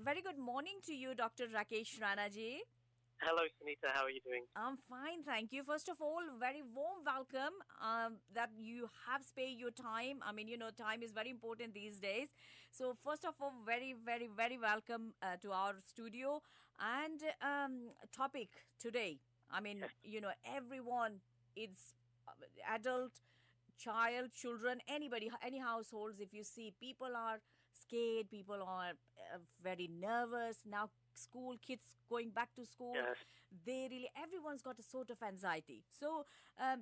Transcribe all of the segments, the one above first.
very good morning to you, Dr. Rakish Ranaji. Hello, Sunita. How are you doing? I'm fine, thank you. First of all, very warm welcome that you have spared your time. I mean, time is very important these days. So, first of all, very, very, very welcome to our studio. And topic today, I mean, Yes. everyone is adult, child, children, anybody, any households, if you see people are scared, people are very nervous. Now school kids going back to school, Yes. they really, everyone's got a sort of anxiety. So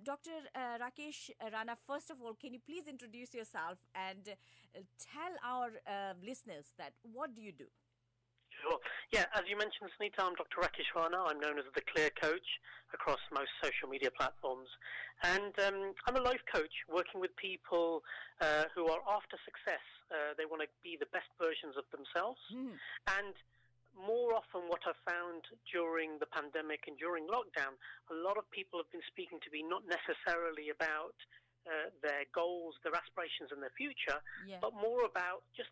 Dr. Rakesh Rana, first of all, can you please introduce yourself and tell our listeners that what do you do? Sure. Yeah, as you mentioned, Sunita, I'm Dr. Rakish. I'm known as the Clear Coach across most social media platforms. And I'm a life coach working with people who are after success. They want to be the best versions of themselves. And more often what I've found during the pandemic and during lockdown, a lot of people have been speaking to me not necessarily about their goals, their aspirations and their future, Yeah. but more about just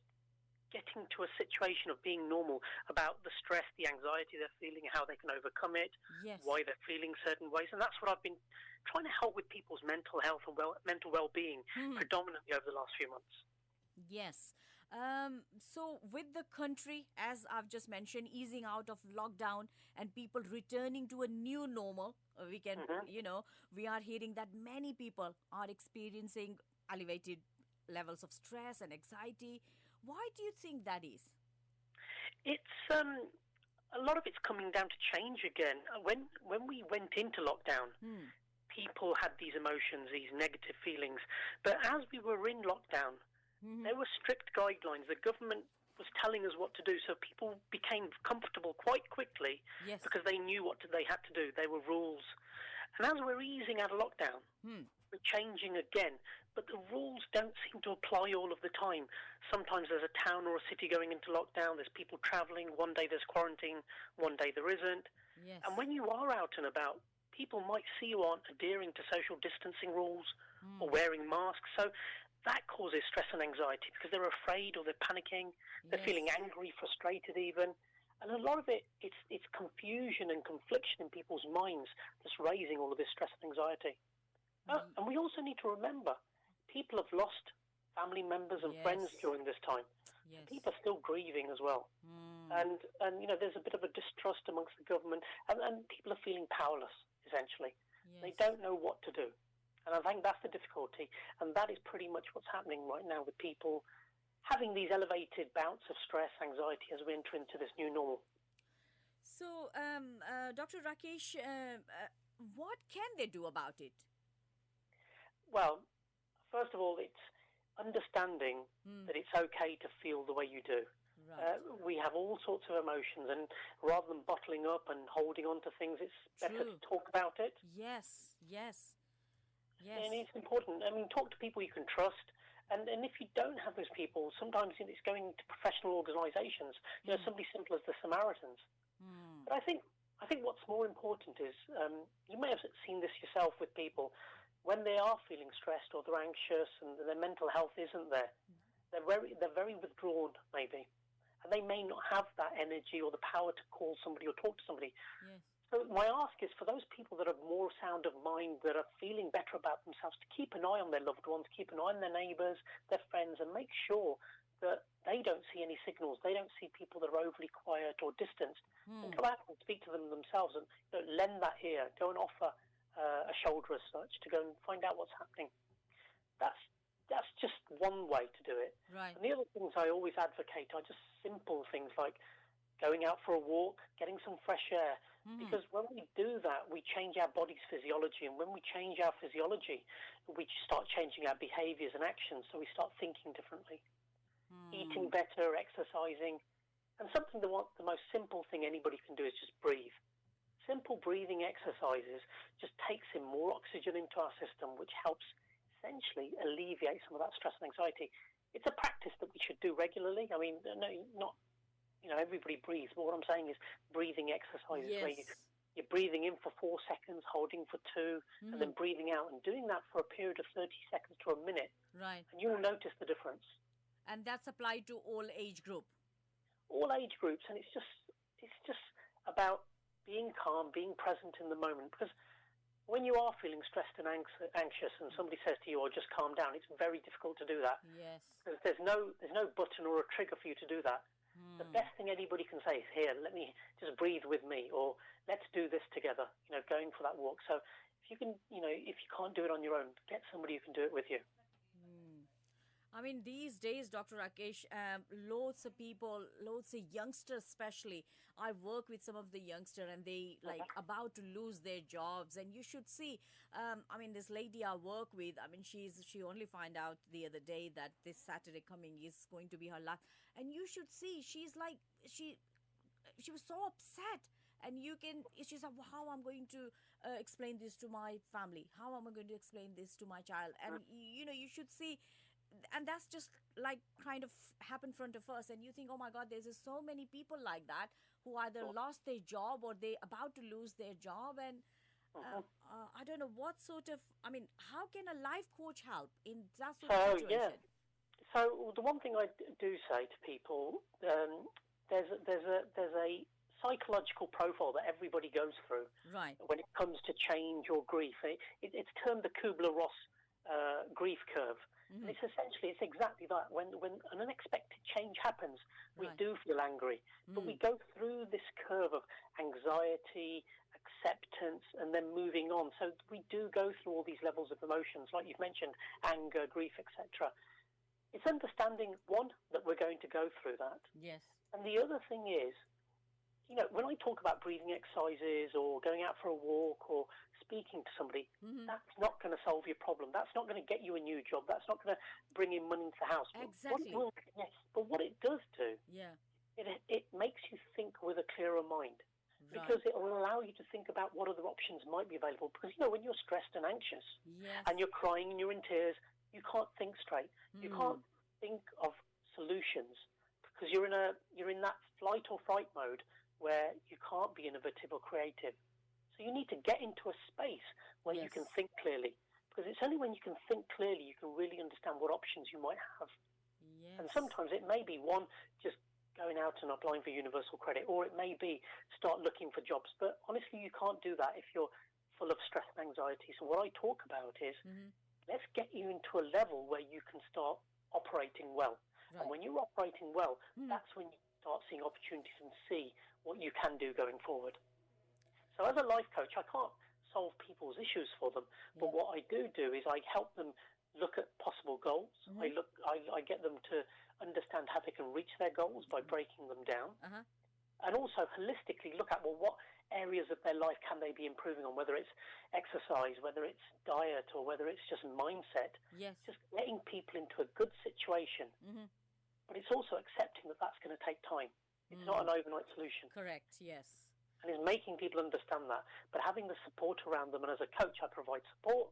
getting to a situation of being normal, about the stress, the anxiety they're feeling, how they can overcome it, Yes. why they're feeling certain ways. And that's what I've been trying to help with people's mental health and mental well-being predominantly over the last few months. Yes. So with the country, as I've just mentioned, easing out of lockdown and people returning to a new normal, we can, we are hearing that many people are experiencing elevated levels of stress and anxiety. Why do you think that is? It's a lot of it's coming down to change again. When we went into lockdown, people had these emotions, these negative feelings. But as we were in lockdown, there were strict guidelines. The government was telling us what to do, so people became comfortable quite quickly. Yes. Because they knew what they had to do. There were rules. And as we're easing out of lockdown, we're changing again. But the rules don't seem to apply all of the time. Sometimes there's a town or a city going into lockdown. There's people travelling. One day there's quarantine. One day there isn't. Yes. And when you are out and about, people might see you aren't adhering to social distancing rules or wearing masks. So that causes stress and anxiety because they're afraid or they're panicking. They're Yes. feeling angry, frustrated even. And a lot of it's confusion and confliction in people's minds that's raising all of this stress and anxiety. And we also need to remember, people have lost family members and Yes. friends during this time. Yes. People are still grieving as well. And there's a bit of a distrust amongst the government, and people are feeling powerless, essentially. Yes. They don't know what to do. And I think that's the difficulty, and that is pretty much what's happening right now with people having these elevated bouts of stress, anxiety as we enter into this new normal. So, Dr. Rakesh, what can they do about it? Well, first of all, it's understanding that it's okay to feel the way you do. Right. We have all sorts of emotions, and rather than bottling up and holding on to things, it's better True. to talk about it. Yes, yes, And yes. it's important. I mean, talk to people you can trust. And if you don't have those people, sometimes it's going to professional organisations, somebody simple as the Samaritans. But I think what's more important is, you may have seen this yourself with people, when they are feeling stressed or they're anxious and their mental health isn't there, they're very withdrawn maybe. And they may not have that energy or the power to call somebody or talk to somebody. Yes. So my ask is for those people that are more sound of mind, that are feeling better about themselves, to keep an eye on their loved ones, keep an eye on their neighbours, their friends, and make sure that they don't see any signals. They don't see people that are overly quiet or distanced. And go out and speak to them themselves and lend that ear. Go and offer a shoulder as such to go and find out what's happening. That's just one way to do it. Right. And the other things I always advocate are just simple things like going out for a walk, getting some fresh air. Because when we do that, we change our body's physiology. And when we change our physiology, we start changing our behaviours and actions. So we start thinking differently. Eating better, exercising. And something the most simple thing anybody can do is just breathe. Simple breathing exercises just takes in more oxygen into our system, which helps essentially alleviate some of that stress and anxiety. It's a practice that we should do regularly. I mean, no, not everybody breathes, but what I'm saying is breathing exercises where Yes. you're breathing in for 4 seconds, holding for 2, and then breathing out, and doing that for a period of 30 seconds to a minute, Right. and you'll notice the difference. And that's applied to all age group. all age groups, and it's just about being calm, being present in the moment. Because when you are feeling stressed and anxious, and somebody says to you, "Oh, just calm down," it's very difficult to do that. Yes. Because there's no button or a trigger for you to do that. The best thing anybody can say is, "Here, let me just breathe with me," or "Let's do this together." Going for that walk. So if you can, if you can't do it on your own, get somebody who can do it with you. I mean, these days, Dr. Rakesh, loads of people, loads of youngsters especially, I work with some of the youngsters and they like about to lose their jobs. And you should see, I mean, this lady I work with, I mean, she only find out the other day that this Saturday coming is going to be her last. And you should see, she's like, she was so upset. And she's like, well, how I'm going to explain this to my family? How am I going to explain this to my child? And, you should see, and that's just like kind of happen in front of us, and you think, oh my god, there's just so many people like that who either lost their job or they about to lose their job. And I don't know what sort of, I mean, how can a life coach help in that sort of situation? So the one thing I do say to people, there's a psychological profile that everybody goes through, right, when it comes to change or grief. It's termed the Kubler-Ross grief curve. And it's exactly that. When an unexpected change happens, we do feel angry. But we go through this curve of anxiety, acceptance, and then moving on. So we do go through all these levels of emotions, like you've mentioned, anger, grief, etc. It's understanding, one, that we're going to go through that. Yes. And the other thing is, when I talk about breathing exercises or going out for a walk or speaking to somebody, that's not going to solve your problem. That's not going to get you a new job. That's not going to bring in money into the house. Exactly. But what it does do, it makes you think with a clearer mind. Right. Because it will allow you to think about what other options might be available. Because, when you're stressed and anxious and you're crying and you're in tears, you can't think straight. You can't think of solutions because you're in that flight or fright mode where you can't be innovative or creative. So you need to get into a space where you can think clearly. Because it's only when you can think clearly you can really understand what options you might have. Yes. And sometimes it may be, one, just going out and applying for universal credit, or it may be start looking for jobs. But honestly, you can't do that if you're full of stress and anxiety. So what I talk about is, let's get you into a level where you can start operating well. Right. And when you're operating well, that's when you start seeing opportunities and see what you can do going forward. So as a life coach, I can't solve people's issues for them, but what I do is I help them look at possible goals. I get them to understand how they can reach their goals by breaking them down, and also holistically look at, well, what areas of their life can they be improving on, whether it's exercise, whether it's diet, or whether it's just mindset. Yes. Just getting people into a good situation, but it's also accepting that that's going to take time. It's not an overnight solution. Correct, yes. And it's making people understand that. But having the support around them, and as a coach, I provide support,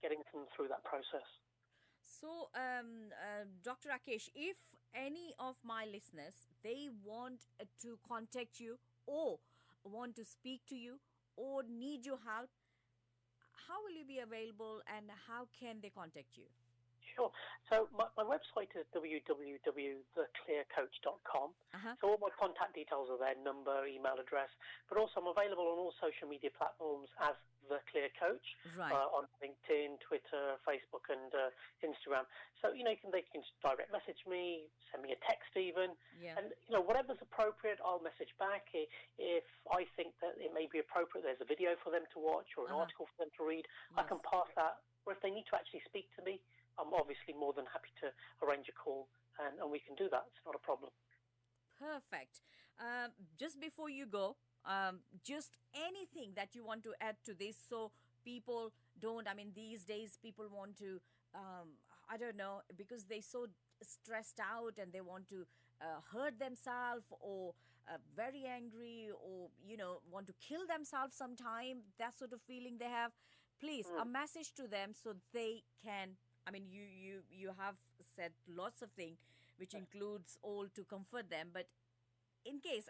getting them through that process. So, Dr. Rakesh, if any of my listeners, they want to contact you or want to speak to you or need your help, how will you be available and how can they contact you? Sure. So my website is www.theclearcoach.com. So all my contact details are there, number, email address, but also I'm available on all social media platforms as The Clear Coach, on LinkedIn, Twitter, Facebook, and Instagram. So, they can direct message me, send me a text even, and, whatever's appropriate, I'll message back. If I think that it may be appropriate, there's a video for them to watch or an article for them to read, I can pass that. Or if they need to actually speak to me, I'm obviously more than happy to arrange a call, and we can do that. It's not a problem. Perfect. Just before you go, just anything that you want to add to this so people don't, I mean, these days people want to, I don't know, because they're so stressed out and they want to hurt themselves or very angry or, want to kill themselves sometime, that sort of feeling they have. Please, a message to them so they can, I mean, you have said lots of things, which includes all to comfort them. But in case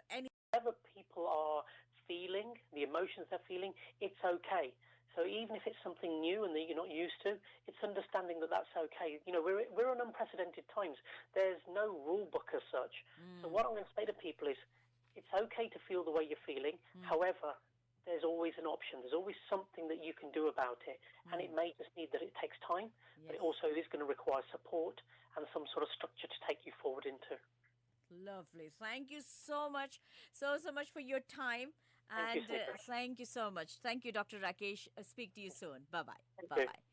whatever people are feeling, the emotions they're feeling, it's okay. So So even if it's something new and that you're not used to, it's understanding that that's okay. You know, we're on unprecedented times. There's no rule book as such. So what I'm going to say to people is, it's okay to feel the way you're feeling. However, there's always an option. There's always something that you can do about it. And it may just need that it takes time, but it also is going to require support and some sort of structure to take you forward into. Lovely. Thank you so much. So much for your time. Thank you, And Sunita. thank you so much. Thank you, Dr. Rakesh. Speak to you soon. Bye bye. Thank Bye you. bye.